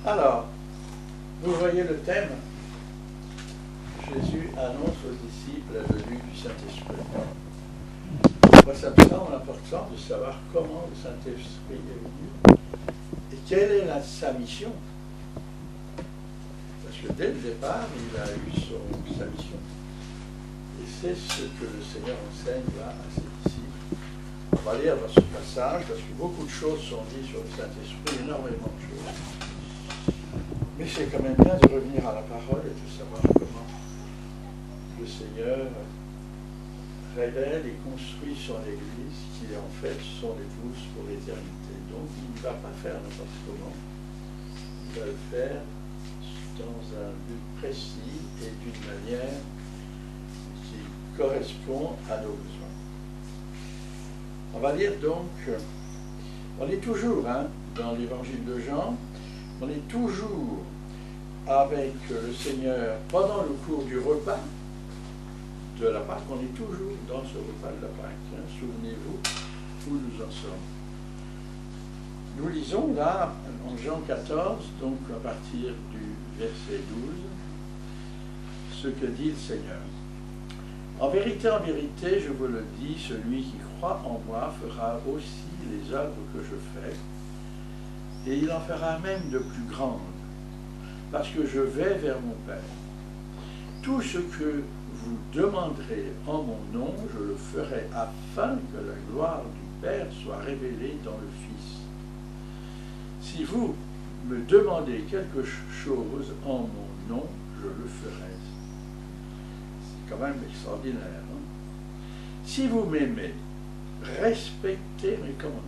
Alors, vous voyez le thème. Jésus annonce aux disciples la venue du Saint-Esprit. Moi, ça me semble important de savoir comment le Saint-Esprit est venu et quelle est sa mission. Parce que dès le départ, il a eu sa mission. Et c'est ce que le Seigneur enseigne là à ses disciples. On va lire dans ce passage, parce que beaucoup de choses sont dites sur le Saint-Esprit, énormément de choses. Mais c'est quand même bien de revenir à la parole et de savoir comment le Seigneur révèle et construit son Église, qui est en fait son épouse pour l'éternité. Donc il ne va pas faire n'importe comment. Il va le faire dans un but précis et d'une manière qui correspond à nos besoins. On va lire donc, on est toujours dans l'évangile de Jean, on est toujours avec le Seigneur pendant le cours du repas de la Pâque, on est toujours dans ce repas de la Pâque. Souvenez-vous où nous en sommes. Nous lisons là, en Jean 14, donc à partir du verset 12, ce que dit le Seigneur. En vérité, je vous le dis, celui qui croit en moi fera aussi les œuvres que je fais, et il en fera même de plus grandes, parce que je vais vers mon Père. Tout ce que vous demanderez en mon nom, je le ferai afin que la gloire du Père soit révélée dans le Fils. Si vous me demandez quelque chose en mon nom, je le ferai. C'est quand même extraordinaire. Si vous m'aimez, respectez mes commandements.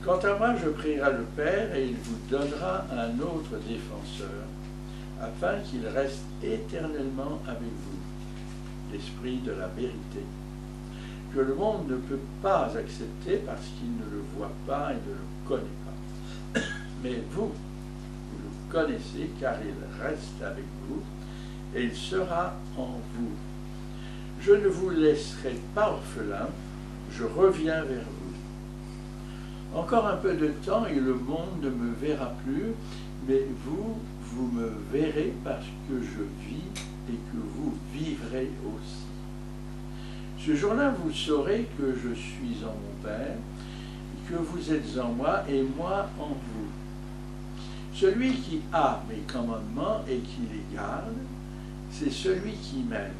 Quant à moi, je prierai le Père et il vous donnera un autre défenseur, afin qu'il reste éternellement avec vous, l'Esprit de la vérité, que le monde ne peut pas accepter parce qu'il ne le voit pas et ne le connaît pas. Mais vous le connaissez car il reste avec vous et il sera en vous. Je ne vous laisserai pas orphelin, je reviens vers vous. Encore un peu de temps et le monde ne me verra plus, mais vous me verrez parce que je vis et que vous vivrez aussi. Ce jour-là, vous saurez que je suis en mon Père, que vous êtes en moi et moi en vous. Celui qui a mes commandements et qui les garde, c'est celui qui m'aime.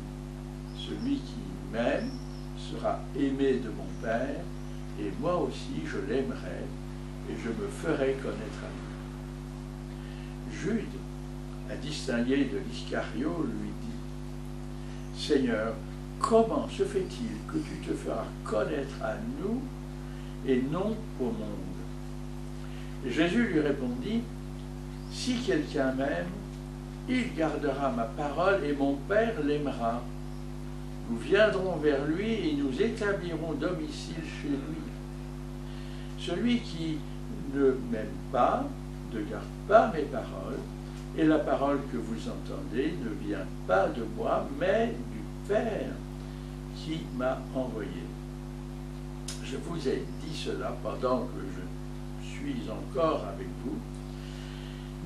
Celui qui m'aime sera aimé de mon Père, et moi aussi je l'aimerai, et je me ferai connaître à lui. Jude, un distingué de l'Iscario, lui dit, Seigneur, comment se fait-il que tu te feras connaître à nous et non au monde? Et Jésus lui répondit, si quelqu'un m'aime, il gardera ma parole et mon Père l'aimera. Nous viendrons vers lui et nous établirons domicile chez lui. Celui qui ne m'aime pas ne garde pas mes paroles, et la parole que vous entendez ne vient pas de moi, mais du Père qui m'a envoyé. Je vous ai dit cela pendant que je suis encore avec vous,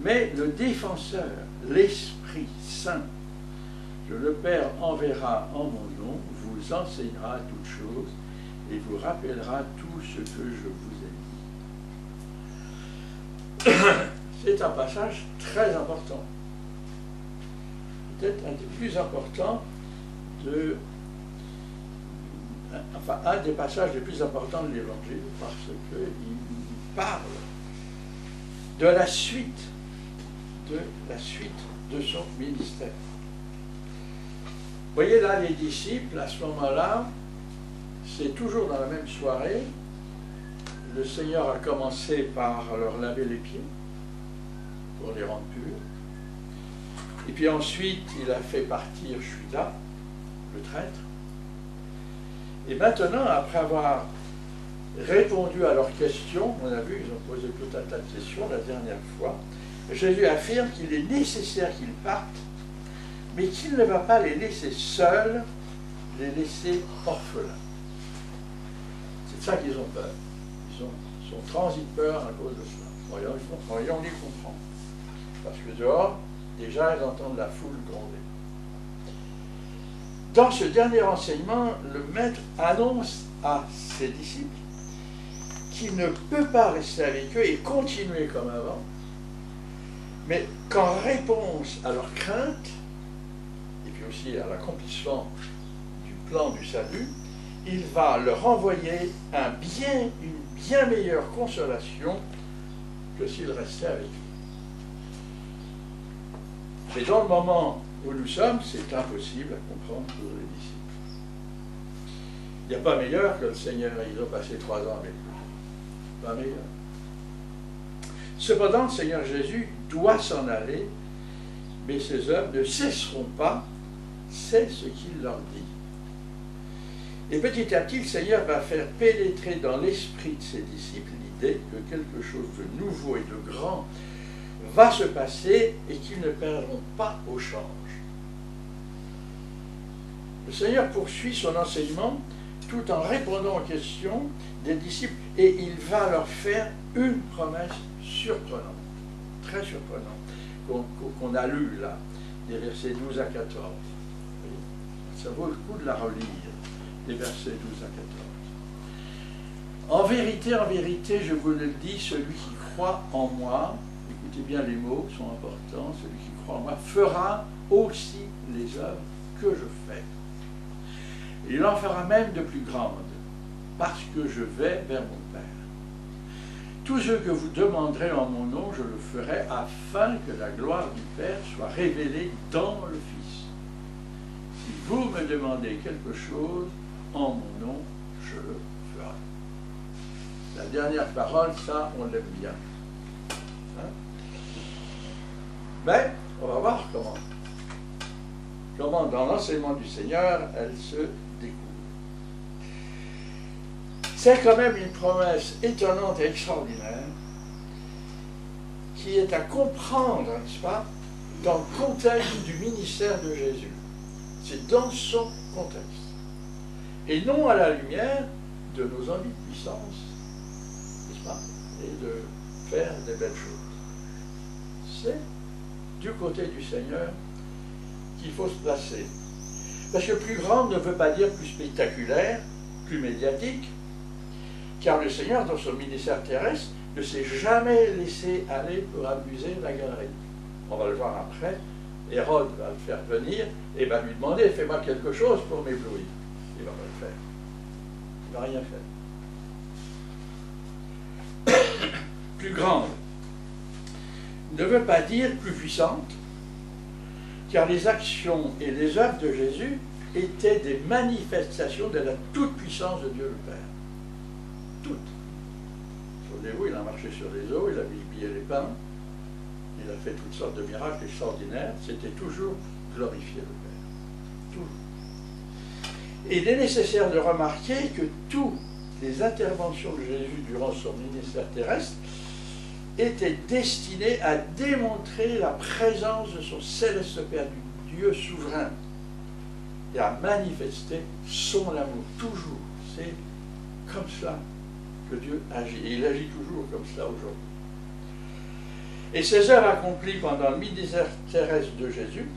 mais le défenseur, l'Esprit Saint, que le Père enverra en mon nom, vous enseignera toutes choses et vous rappellera tout ce que je vous ai dit. C'est un passage très important. Peut-être un des plus importants un des passages les plus importants de l'Évangile, parce qu'il parle de la suite de son ministère. Vous voyez là, les disciples, à ce moment-là, c'est toujours dans la même soirée. Le Seigneur a commencé par leur laver les pieds, pour les rendre purs. Et puis ensuite, il a fait partir Judas, le traître. Et maintenant, après avoir répondu à leurs questions, on a vu, ils ont posé tout un tas de questions la dernière fois, Jésus affirme qu'il est nécessaire qu'ils partent, mais qu'il ne va pas les laisser seuls, les laisser orphelins. C'est de ça qu'ils ont peur. Ils sont transit peur à cause de cela. Voyons les comprendre. parce que dehors, déjà, ils entendent la foule gronder. Dans ce dernier enseignement, le maître annonce à ses disciples qu'il ne peut pas rester avec eux et continuer comme avant, mais qu'en réponse à leurs craintes, et puis aussi à l'accomplissement du plan du salut, il va leur envoyer une bien meilleure consolation que s'ils restaient avec lui. Mais dans le moment où nous sommes, c'est impossible à comprendre pour les disciples. Il n'y a pas meilleur que le Seigneur, ils ont passé 3 ans avec lui. Pas meilleur. Cependant, le Seigneur Jésus doit s'en aller, mais ses œuvres ne cesseront pas, c'est ce qu'il leur dit. Et petit à petit, le Seigneur va faire pénétrer dans l'esprit de ses disciples l'idée que quelque chose de nouveau et de grand va se passer et qu'ils ne perdront pas au change. Le Seigneur poursuit son enseignement tout en répondant aux questions des disciples et il va leur faire une promesse surprenante, très surprenante, qu'on a lue là, des versets 12 à 14. Ça vaut le coup de la relire, des versets 12 à 14. En vérité, je vous le dis, celui qui croit en moi, écoutez bien les mots qui sont importants, celui qui croit en moi fera aussi les œuvres que je fais. Il en fera même de plus grandes, parce que je vais vers mon Père. Tout ce que vous demanderez en mon nom, je le ferai, afin que la gloire du Père soit révélée dans le Fils. Si vous me demandez quelque chose en mon nom, je le ferai. La dernière parole, ça, on l'aime bien. Hein? Mais, on va voir comment dans l'enseignement du Seigneur, elle se découvre. C'est quand même une promesse étonnante et extraordinaire qui est à comprendre, n'est-ce pas, dans le contexte du ministère de Jésus. C'est dans son contexte. Et non à la lumière de nos envies de puissance, n'est-ce pas, et de faire des belles choses. C'est du côté du Seigneur qu'il faut se placer. Parce que plus grand ne veut pas dire plus spectaculaire, plus médiatique, car le Seigneur, dans son ministère terrestre, ne s'est jamais laissé aller pour amuser la galerie. On va le voir après. Hérode va le faire venir et va lui demander, fais-moi quelque chose pour m'éblouir. Il ne va pas le faire. Il ne va rien faire. Plus grande ne veut pas dire plus puissante, car les actions et les œuvres de Jésus étaient des manifestations de la toute-puissance de Dieu le Père. Toutes. Souvenez-vous, il a marché sur les eaux, il a multiplié les pains, il a fait toutes sortes de miracles extraordinaires, c'était toujours glorifier le Père. Toujours. Et il est nécessaire de remarquer que toutes les interventions de Jésus durant son ministère terrestre étaient destinées à démontrer la présence de son céleste Père, du Dieu souverain, et à manifester son amour. Toujours. C'est comme cela que Dieu agit. Et il agit toujours comme cela aujourd'hui. Et ces œuvres accomplies pendant le ministère terrestre de Jésus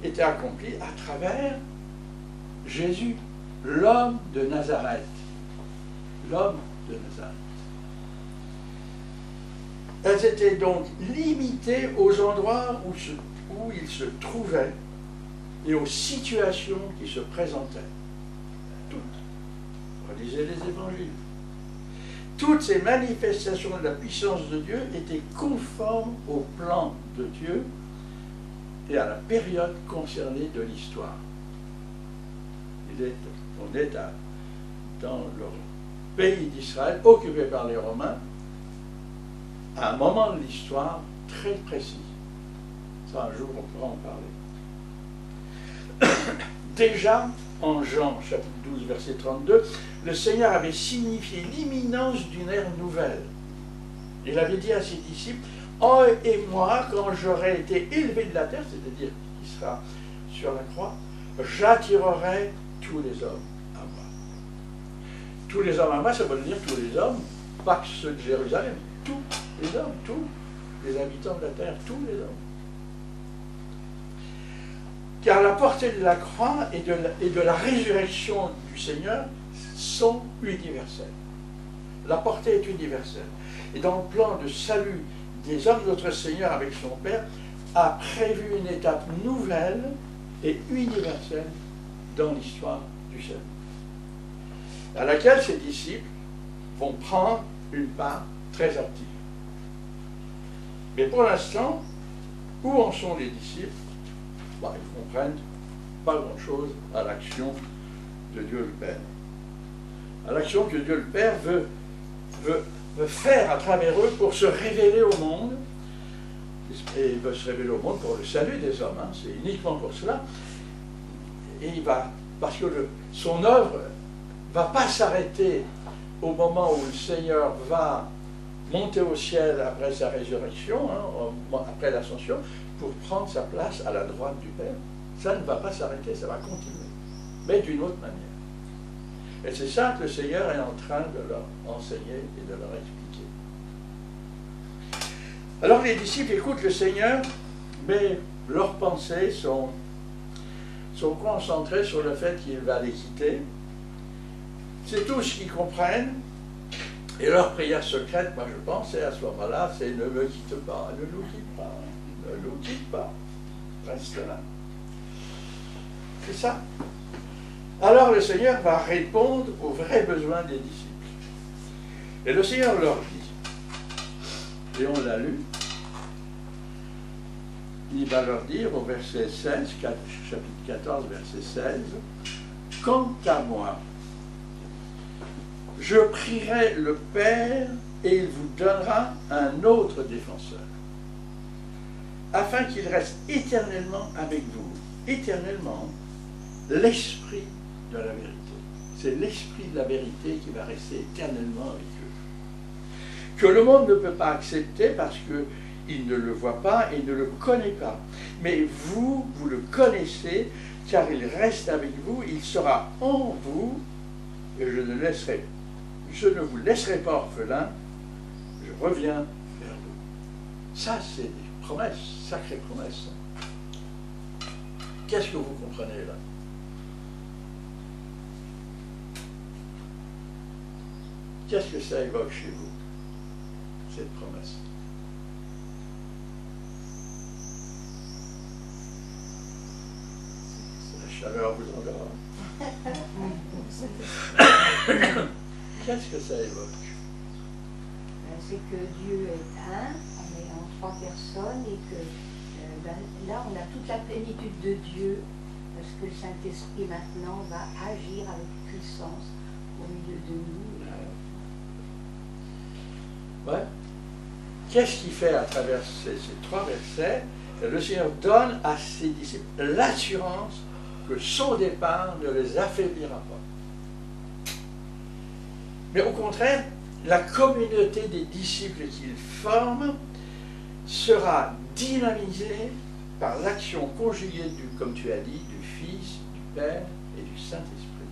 étaient accomplies à travers Jésus, l'homme de Nazareth. L'homme de Nazareth. Elles étaient donc limitées aux endroits où il se trouvait et aux situations qui se présentaient. Toutes. Relisez les évangiles. Toutes ces manifestations de la puissance de Dieu étaient conformes au plan de Dieu et à la période concernée de l'histoire. On est dans le pays d'Israël, occupé par les Romains, à un moment de l'histoire très précis. Ça, un jour, on pourra en parler. Déjà, en Jean, chapitre 12, verset 32, le Seigneur avait signifié l'imminence d'une ère nouvelle. Il avait dit à ses disciples, « Oh, et moi, quand j'aurai été élevé de la terre, c'est-à-dire qu'il sera sur la croix, j'attirerai tous les hommes à moi. » Tous les hommes à moi, ça veut dire tous les hommes, pas que ceux de Jérusalem, tous les hommes, tous les habitants de la terre, tous les hommes. Car la portée de la croix et de la résurrection du Seigneur sont universelles. La portée est universelle. Et dans le plan de salut des hommes, notre Seigneur, avec son Père, a prévu une étape nouvelle et universelle dans l'histoire du salut, à laquelle ses disciples vont prendre une part très active. Mais pour l'instant, où en sont les disciples? Ils ne comprennent pas grand-chose à l'action de Dieu le Père. À l'action que Dieu le Père veut faire à travers eux pour se révéler au monde. Et il veut se révéler au monde pour le salut des hommes. Hein, c'est uniquement pour cela. Et il va, parce que son œuvre ne va pas s'arrêter au moment où le Seigneur va monter au ciel après sa résurrection, hein, après l'ascension, pour prendre sa place à la droite du Père. Ça ne va pas s'arrêter, ça va continuer, mais d'une autre manière. Et c'est ça que le Seigneur est en train de leur enseigner et de leur expliquer. Alors les disciples écoutent le Seigneur, mais leurs pensées sont concentrées sur le fait qu'il va les quitter. C'est tout ce qu'ils comprennent. Et leur prière secrète, moi je pense, c'est à ce moment-là, c'est ne me quitte pas, ne nous quitte pas, ne nous quitte pas, reste là. C'est ça. Alors le Seigneur va répondre aux vrais besoins des disciples. Et le Seigneur leur dit, et on l'a lu, il va leur dire au verset 16, chapitre 14, verset 16, « Quant à moi, je prierai le Père et il vous donnera un autre défenseur, afin qu'il reste éternellement avec vous. » Éternellement, l'Esprit de la vérité. C'est l'Esprit de la vérité qui va rester éternellement avec eux. Que le monde ne peut pas accepter parce qu'il ne le voit pas et ne le connaît pas. Mais vous, vous le connaissez, car il reste avec vous, il sera en vous, et je ne vous laisserai pas orphelin, je reviens vers vous. Ça, c'est des promesses, sacrées promesses. Qu'est-ce que vous comprenez là? Qu'est-ce que ça évoque chez vous, cette promesse? La chaleur vous endort. Qu'est-ce que ça évoque? C'est que Dieu est un, on est en trois personnes, et que là on a toute la plénitude de Dieu, parce que le Saint-Esprit maintenant va agir avec puissance au milieu de nous. Ouais. Qu'est-ce qu'il fait à travers ces trois versets? Le Seigneur donne à ses disciples l'assurance que son départ ne les affaiblira pas. Mais au contraire, la communauté des disciples qu'il forme sera dynamisée par l'action conjuguée, comme tu as dit, du Fils, du Père et du Saint-Esprit.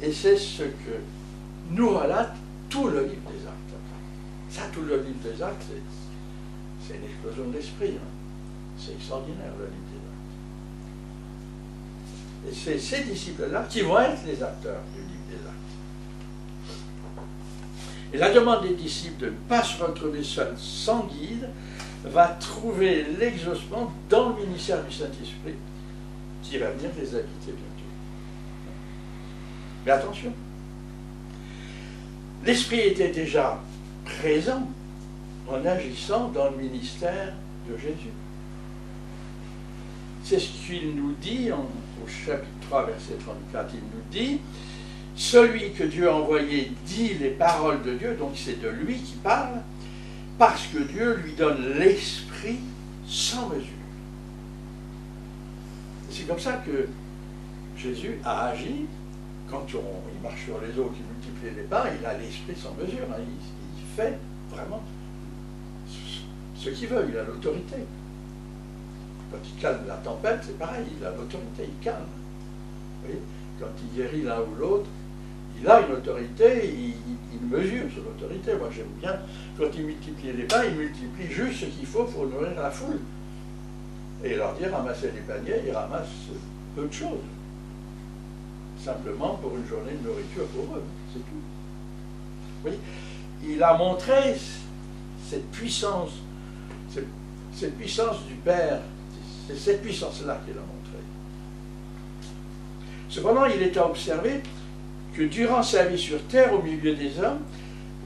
Et c'est ce que nous relate tout le livre des Actes. Ça, tout le livre des Actes, c'est une explosion de l'esprit. Hein. C'est extraordinaire, le livre des Actes. Et c'est ces disciples-là qui vont être les acteurs du livre des Actes. Et la demande des disciples de ne pas se retrouver seuls, sans guide, va trouver l'exaucement dans le ministère du Saint-Esprit qui va venir les habiter bientôt. Mais attention, l'Esprit était déjà présent en agissant dans le ministère de Jésus. C'est ce qu'il nous dit au chapitre 3, verset 34. Il nous dit, « Celui que Dieu a envoyé dit les paroles de Dieu », donc c'est de lui qui parle, parce que Dieu lui donne l'Esprit sans mesure. C'est comme ça que Jésus a agi. Quand il marche sur les eaux, qu'il multiplie les pains, il a l'Esprit sans mesure. Hein. Il fait vraiment ce qu'il veut, il a l'autorité. Quand il calme la tempête, c'est pareil, il a l'autorité, il calme. Vous voyez, quand il guérit l'un ou l'autre, il a une autorité, il mesure son autorité. Moi j'aime bien, quand il multiplie les pains, il multiplie juste ce qu'il faut pour nourrir la foule. Et il leur dit, ramassez les paniers, ils ramassent peu de choses. Simplement pour une journée de nourriture pour eux, c'est tout. Vous voyez, il a montré cette puissance du Père, c'est cette puissance-là qu'il a montrée. Cependant, il est à observer que durant sa vie sur terre, au milieu des hommes,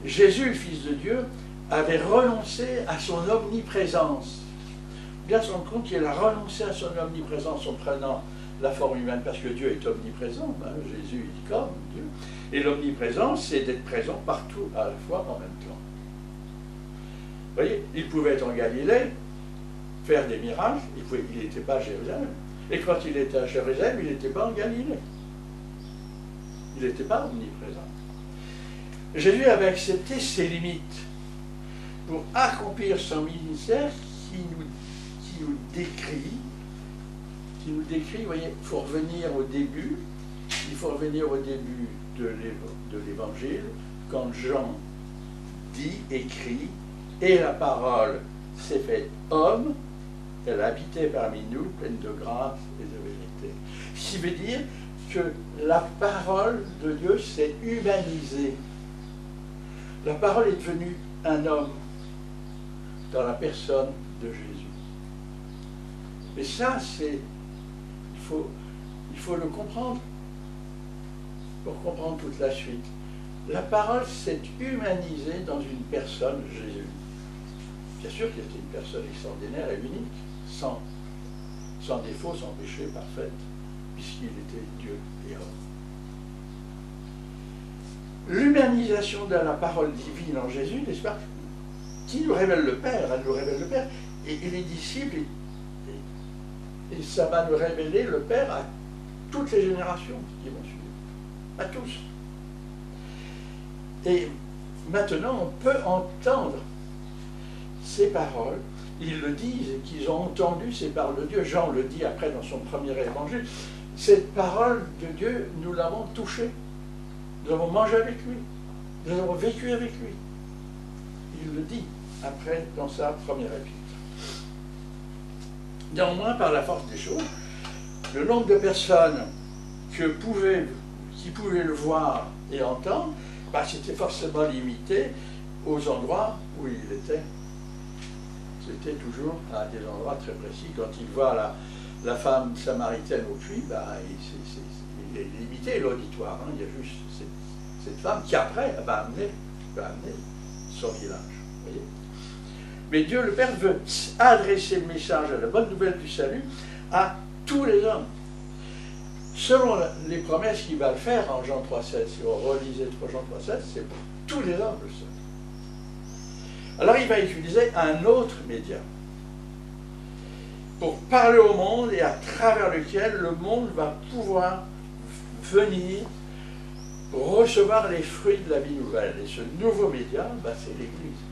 Jésus, le Fils de Dieu, avait renoncé à son omniprésence. Bien se rendre compte qu'il a renoncé à son omniprésence en prenant la forme humaine, parce que Dieu est omniprésent, hein, Jésus est comme Dieu. Et l'omniprésence, c'est d'être présent partout à la fois en même temps. Vous voyez, il pouvait être en Galilée, faire des miracles, il n'était pas à Jérusalem. Et quand il était à Jérusalem, il n'était pas en Galilée. Il n'était pas omniprésent. Jésus avait accepté ses limites pour accomplir son ministère qui nous décrit, vous voyez, il faut revenir au début, de l'Évangile, quand Jean dit, écrit, et la parole s'est faite homme, elle habitait parmi nous, pleine de grâce et de vérité. Ce qui veut dire que la parole de Dieu s'est humanisée. La parole est devenue un homme dans la personne de Jésus. Et ça, il faut le comprendre pour comprendre toute la suite. La parole s'est humanisée dans une personne, Jésus. Bien sûr qu'il était une personne extraordinaire et unique, sans défaut, sans péché, parfaite, puisqu'il était Dieu et homme. L'humanisation de la parole divine en Jésus, n'est-ce pas, qui nous révèle le Père, elle nous révèle le Père, et les disciples, et ça va nous révéler le Père à toutes les générations qui vont suivre, à tous. Et maintenant, on peut entendre ces paroles, ils le disent, qu'ils ont entendu ces paroles de Dieu. Jean le dit après dans son premier évangile, cette parole de Dieu, nous l'avons touchée. Nous avons mangé avec lui. Nous avons vécu avec lui. Il le dit après dans sa première épître. Néanmoins, par la force des choses, le nombre de personnes qui pouvaient le voir et entendre, c'était forcément limité aux endroits où il était. C'était toujours à des endroits très précis. Quand il voit la femme samaritaine au puits, il est limité l'auditoire. Hein. Il y a juste cette femme qui après va amener son village. Voyez. Mais Dieu le Père veut adresser le message à la bonne nouvelle du salut à tous les hommes. Selon les promesses qu'il va le faire en Jean 3,16, si on relisait Jean 3,16, c'est pour tous les hommes le seul. Alors il va utiliser un autre média pour parler au monde et à travers lequel le monde va pouvoir venir pour recevoir les fruits de la vie nouvelle. Et ce nouveau média, c'est l'Église.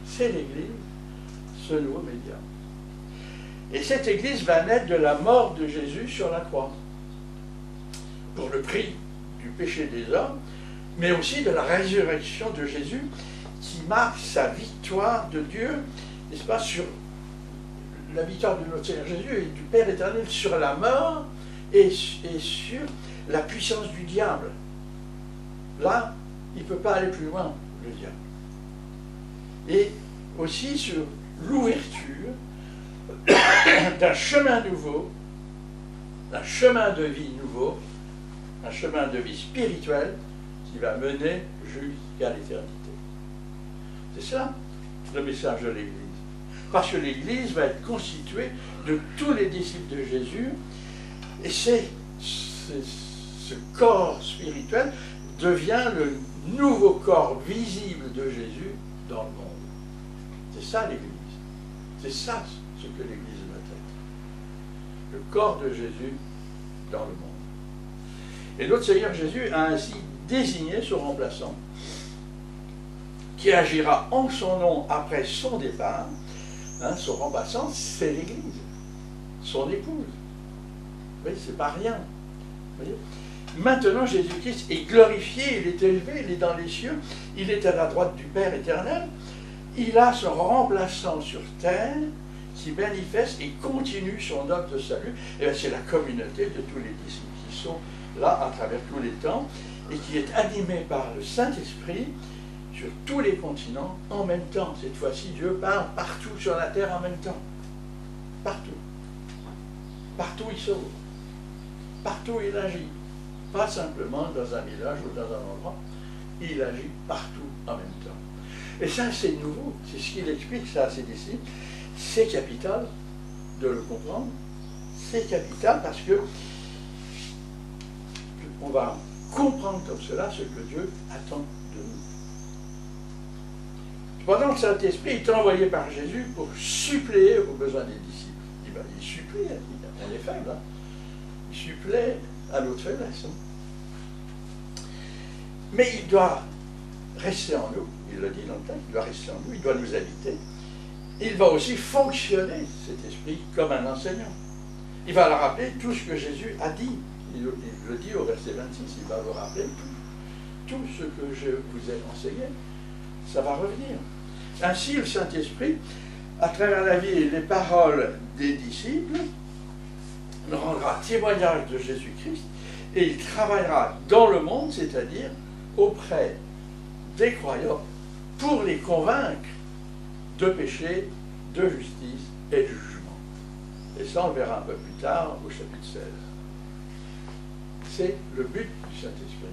C'est l'Église, ce nouveau média. Et cette Église va naître de la mort de Jésus sur la croix, pour le prix du péché des hommes, mais aussi de la résurrection de Jésus, qui marque sa victoire de Dieu, n'est-ce pas, sur la victoire de notre Seigneur Jésus et du Père éternel sur la mort et sur la puissance du diable. Là, il ne peut pas aller plus loin, le diable. Et aussi sur l'ouverture d'un chemin nouveau, d'un chemin de vie nouveau, un chemin de vie spirituel qui va mener jusqu'à l'éternité. C'est ça le message de l'Église. Parce que l'Église va être constituée de tous les disciples de Jésus, et ce corps spirituel devient le nouveau corps visible de Jésus dans le monde. C'est ça l'Église. C'est ça ce que l'Église va être. Le corps de Jésus dans le monde. Et notre Seigneur Jésus a ainsi désigné son remplaçant, qui agira en son nom après son départ. Son remplaçant, c'est l'Église, son épouse. Vous voyez, c'est pas rien. Vous voyez. Maintenant, Jésus-Christ est glorifié, il est élevé, il est dans les cieux, il est à la droite du Père éternel. Il a son remplaçant sur terre qui manifeste et continue son œuvre de salut, et c'est la communauté de tous les disciples qui sont là à travers tous les temps, et qui est animée par le Saint-Esprit sur tous les continents en même temps. Cette fois-ci, Dieu parle partout sur la terre en même temps. Partout. Partout il sauve. Partout il agit. Pas simplement dans un village ou dans un endroit. Il agit partout en même temps. Et ça, c'est nouveau. C'est ce qu'il explique ça à ses disciples. C'est capital de le comprendre. C'est capital parce que on va comprendre comme cela ce que Dieu attend de nous. Cependant, le Saint-Esprit est envoyé par Jésus pour suppléer aux besoins des disciples. Il supplée, on est faible, hein? Il supplée à notre faiblesse. Hein? Mais il doit rester en nous, il le dit dans le texte, il doit rester en nous, il doit nous habiter. Il va aussi fonctionner, cet esprit, comme un enseignant. Il va leur rappeler tout ce que Jésus a dit. Il le dit au verset 26, il va vous rappeler tout ce que je vous ai enseigné. Ça va revenir. Ainsi, le Saint-Esprit, à travers la vie et les paroles des disciples, nous rendra témoignage de Jésus-Christ et il travaillera dans le monde, c'est-à-dire auprès des croyants, pour les convaincre de péché, de justice et de jugement. Et ça, on le verra un peu plus tard au chapitre 16. C'est le but du Saint-Esprit.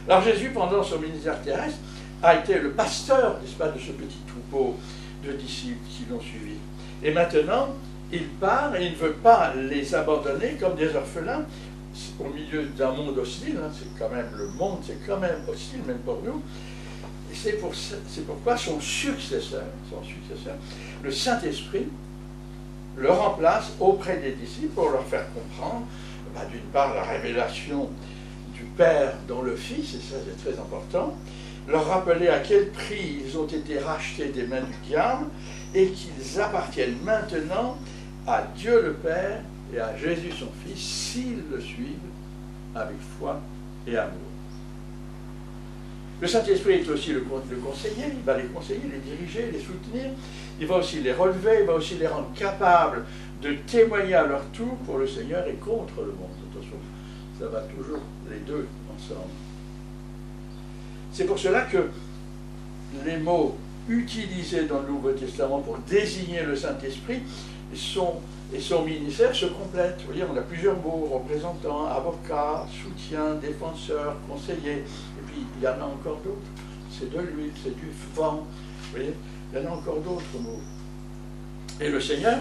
Alors Jésus, pendant son ministère terrestre, a été le pasteur, n'est-ce pas, de ce petit troupeau de disciples qui l'ont suivi. Et maintenant, il part et il ne veut pas les abandonner comme des orphelins au milieu d'un monde hostile. Hein, c'est quand même, le monde, c'est quand même hostile, même pour nous. Et c'est pourquoi son successeur, le Saint-Esprit, le remplace auprès des disciples pour leur faire comprendre, d'une part, la révélation du Père dans le Fils, et ça c'est très important, leur rappeler à quel prix ils ont été rachetés des mains du diable et qu'ils appartiennent maintenant à Dieu le Père et à Jésus son Fils s'ils le suivent avec foi et amour. Le Saint-Esprit est aussi le conseiller, il va les conseiller, les diriger, les soutenir, il va aussi les relever, il va aussi les rendre capables de témoigner à leur tour pour le Seigneur et contre le monde. Attention, ça va toujours les deux ensemble. C'est pour cela que les mots utilisés dans le Nouveau Testament pour désigner le Saint-Esprit et son ministère se complètent. Vous voyez, on a plusieurs mots, représentant, avocat, soutien, défenseur, conseiller, et puis il y en a encore d'autres. C'est de l'huile, c'est du vent, vous voyez, il y en a encore d'autres mots. Et le Seigneur,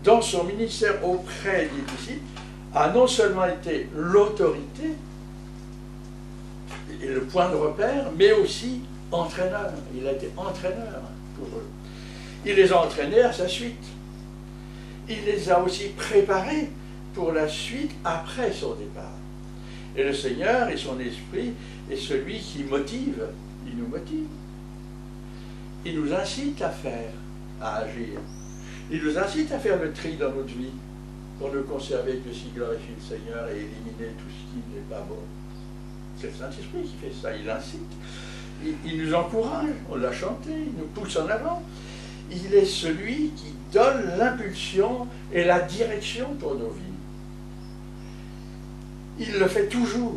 dans son ministère auprès des disciples, a non seulement été l'autorité et le point de repère, mais aussi entraîneur. Il a été entraîneur pour eux. Il les a entraînés à sa suite. Il les a aussi préparés pour la suite après son départ. Et le Seigneur et son Esprit est celui qui motive. Il nous motive. Il nous incite à faire, à agir. Il nous incite à faire le tri dans notre vie pour ne conserver que ce qui glorifie le Seigneur et éliminer tout ce qui n'est pas bon. C'est le Saint-Esprit qui fait ça, il incite. Il nous encourage, on l'a chanté, il nous pousse en avant. Il est celui qui donne l'impulsion et la direction pour nos vies. Il le fait toujours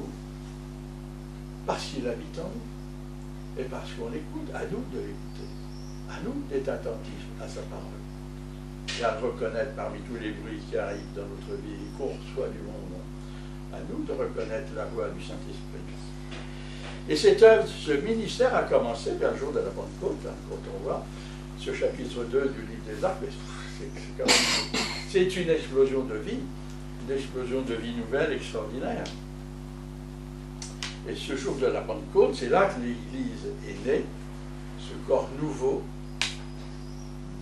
parce qu'il habite en nous et parce qu'on l'écoute. À nous de l'écouter, à nous d'être attentifs à sa parole et à le reconnaître parmi tous les bruits qui arrivent dans notre vie et qu'on reçoit du monde. À nous de reconnaître la voix du Saint-Esprit. Et cette œuvre, ce ministère a commencé vers le jour de la Pentecôte, hein, quand on voit ce chapitre 2 du livre des Actes. C'est une explosion de vie nouvelle extraordinaire. Et ce jour de la Pentecôte, c'est là que l'Église est née, ce corps nouveau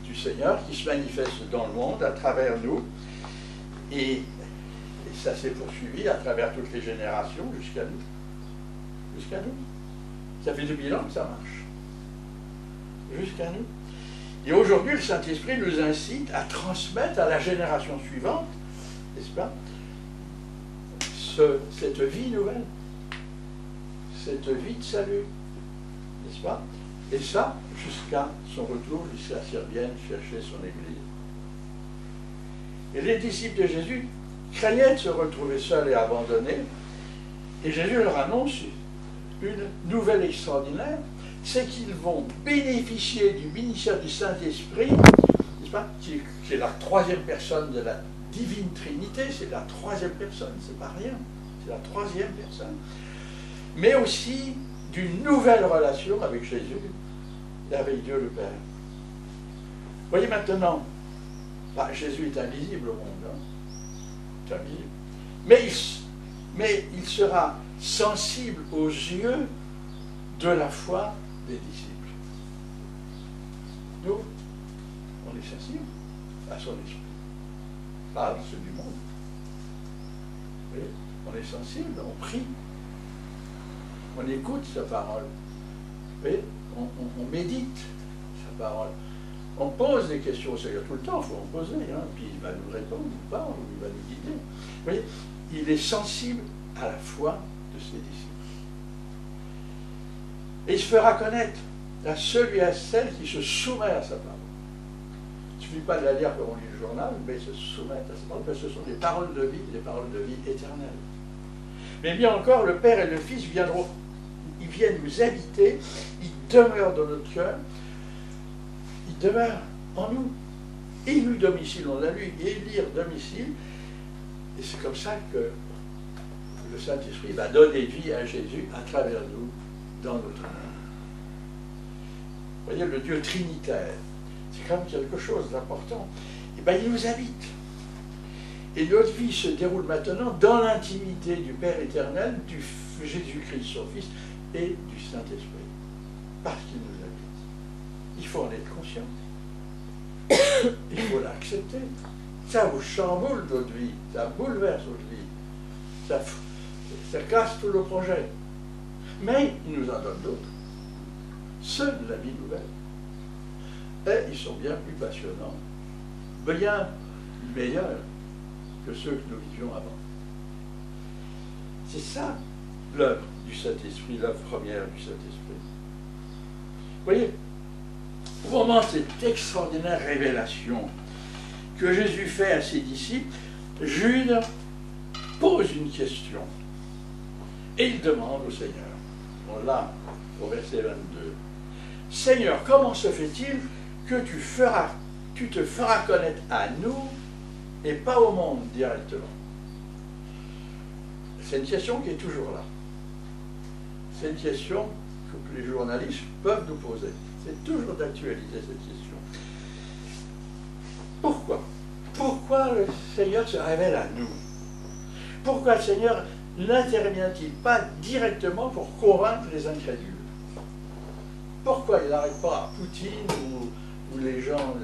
du Seigneur qui se manifeste dans le monde à travers nous. Et ça s'est poursuivi à travers toutes les générations jusqu'à nous. Jusqu'à nous. Ça fait 2000 ans que ça marche. Jusqu'à nous. Et aujourd'hui, le Saint-Esprit nous incite à transmettre à la génération suivante, n'est-ce pas, cette vie nouvelle, cette vie de salut, n'est-ce pas, Et ça, jusqu'à son retour, jusqu'à ce qu'il revienne chercher son Église. Et les disciples de Jésus craignaient de se retrouver seuls et abandonnés. Et Jésus leur annonce une nouvelle extraordinaire, c'est qu'ils vont bénéficier du ministère du Saint-Esprit, n'est-ce pas, qui est la troisième personne de la divine Trinité, c'est la troisième personne, c'est pas rien, c'est la troisième personne, mais aussi d'une nouvelle relation avec Jésus et avec Dieu le Père. Vous voyez maintenant, Jésus est invisible au monde, hein, c'est invisible, mais il sera sensible aux yeux de la foi des disciples. Nous, on est sensible à son esprit, pas ceux du monde. Vous voyez, on est sensible, on prie, on écoute sa parole, vous voyez, on médite sa parole, on pose des questions au Seigneur tout le temps, il faut en poser, hein, puis il va nous répondre ou pas, ou il va nous guider. Vous voyez, il est sensible à la foi de ses disciples. Et il se fera connaître à celui et à celle qui se soumet à sa parole. Il ne suffit pas de la lire comme on lit le journal, mais se soumettre à sa parole, parce que ce sont des paroles de vie, des paroles de vie éternelles. Mais bien encore, le Père et le Fils viendront, ils viennent nous habiter, ils demeurent dans notre cœur, ils demeurent en nous. Élu domicile, on l'a lu, élire domicile, et c'est comme ça que le Saint-Esprit va donner vie à Jésus à travers nous, dans notre monde. Vous voyez, le Dieu trinitaire, c'est quand même quelque chose d'important. Et bien, il nous habite. Et notre vie se déroule maintenant dans l'intimité du Père éternel, du Jésus-Christ, son Fils, et du Saint-Esprit. Parce qu'il nous habite. Il faut en être conscient. Il faut l'accepter. Ça vous chamboule votre vie, ça bouleverse votre vie, ça casse tout le projet. Mais il nous en donne d'autres. Ceux de la vie nouvelle. Et ils sont bien plus passionnants, bien meilleurs que ceux que nous vivions avant. C'est ça l'œuvre du Saint-Esprit, l'œuvre première du Saint-Esprit. Vous voyez, au moment de cette extraordinaire révélation que Jésus fait à ses disciples, Jude pose une question. Et il demande au Seigneur, on l'a au verset 22, « Seigneur, comment se fait-il que tu te feras connaître à nous et pas au monde directement ?» C'est une question qui est toujours là. C'est une question que les journalistes peuvent nous poser. C'est toujours d'actualité cette question. Pourquoi? Pourquoi le Seigneur se révèle à nous? Pourquoi le Seigneur n'intervient-il pas directement pour convaincre les incrédules? Pourquoi il n'arrête pas à Poutine ou les gens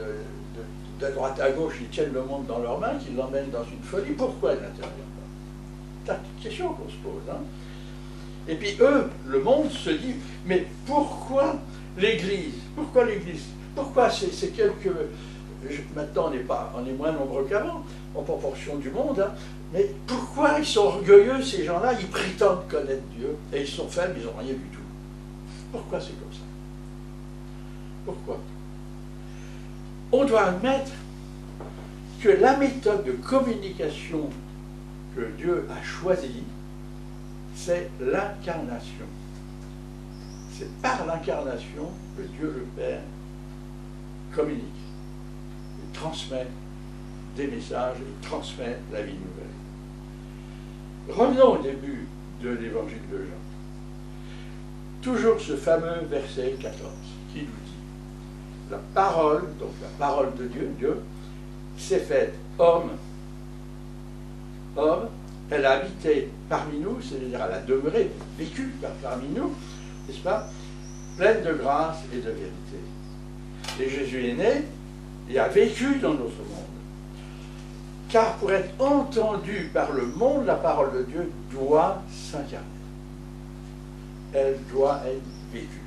de droite à gauche qui tiennent le monde dans leurs mains, qui l'emmènent dans une folie? Pourquoi il n'intervient pas? C'est une question qu'on se pose. Hein? Et puis eux, le monde se dit, mais pourquoi l'Église? Pourquoi l'Église? Pourquoi c'est quelques... Maintenant, on est moins nombreux qu'avant, en proportion du monde, hein, mais pourquoi ils sont orgueilleux, ces gens-là? Ils prétendent connaître Dieu, et ils sont faibles, ils n'ont rien du tout. Pourquoi c'est comme ça? Pourquoi? On doit admettre que la méthode de communication que Dieu a choisie, c'est l'incarnation. C'est par l'incarnation que Dieu le Père communique, il transmet des messages, il transmet la vie nouvelle. Revenons au début de l'évangile de Jean. Toujours ce fameux verset 14 qui nous dit, la parole, donc la parole de Dieu, Dieu, s'est faite homme, elle a habité parmi nous, c'est-à-dire elle a demeuré, vécu parmi nous, n'est-ce pas, pleine de grâce et de vérité. Et Jésus est né et a vécu dans notre monde. Car pour être entendu par le monde, la parole de Dieu doit s'incarner. Elle doit être vécue.